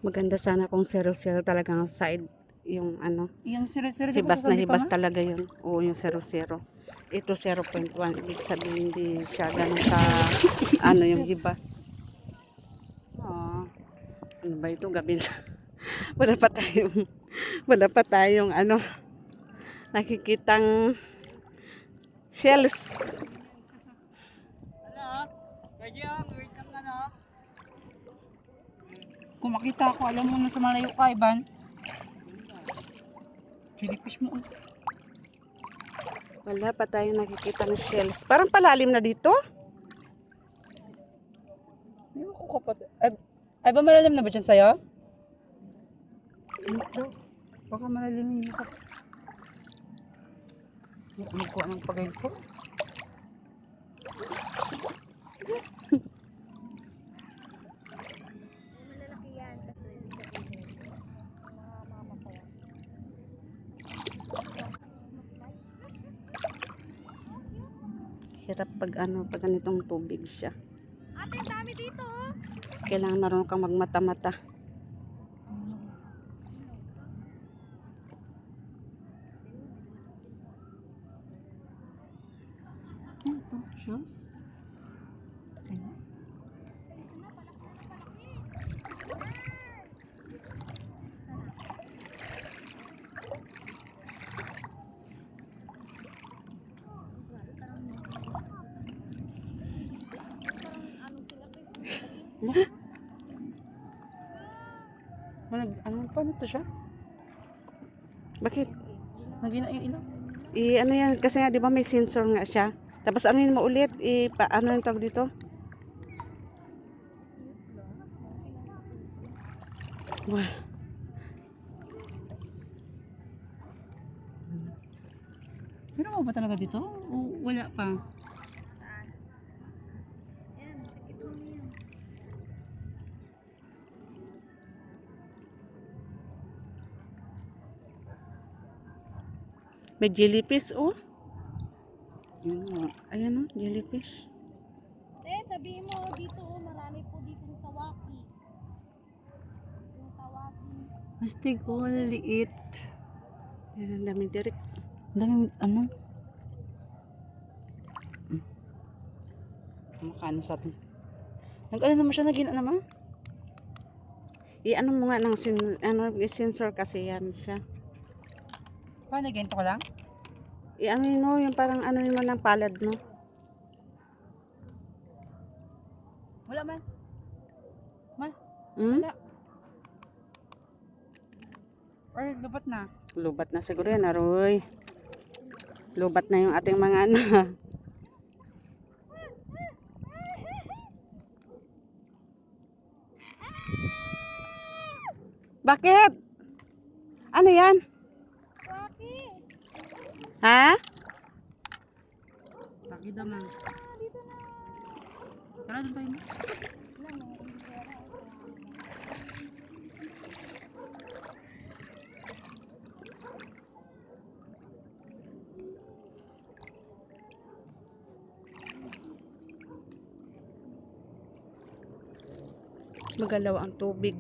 Maganda sana kung zero-zero talagang side yung ano. Yung siro-siro, di ba Hibas na sasabi pa hibas ma? talaga yun. Oo, yung zero-zero. Ito 0.1. Ibig sabihin hindi siya ganun ka ano yung hibas. Ano ba ito? Gabi na. Wala pa tayong ano nakikitang shells. Kung makita ako, alam mo na sa malayo ka, Ivan. Jellyfish mo. Wala pa tayong nakikitang shells. Parang palalim na dito. Ewan ko kapatid. Ay ba malalim na ba dyan sa'yo? Ito. Baka malalim yung sa... Hindi ko anong pagay ko. Hirap pag ano, pag ganitong tubig siya. Ate, dami dito. Kailangan marunong kang magmata-mata. Ito, shells. Ayan. Ano pa nito siya? Bakit? Nagina yung ilaw. Ano yan, kasi nga di ba may sensor nga siya. Tapos ano yun mo ulit, ano yung tawag dito? Wow. Pero mo ba talaga dito? O wala pa? Yan, ito na yan. May jellyfish, oh. Ayan, oh, jellyfish. Sabihin mo dito, marami po dito sa Waki. Yung tawagin. Astig, oh, liit. Ayan, ang daming tirik. Ang daming, ano? Makano sa atin. Nag-ano naman siya, nagina naman? Ano mo nga ng sensor kasi yan siya. Paano, ganito ko lang? Ano yun, no, yung parang ano yun man ng palad, no? Wala man. Ma, Hmm? wala. Or lubat na. Lubat na siguro yan, Aroy. Lubat na yung ating mga ano. Bakit? Ano yan? Waki! Ha? Sakit naman. Tara, doon tayo mo. Magalaw ang tubig.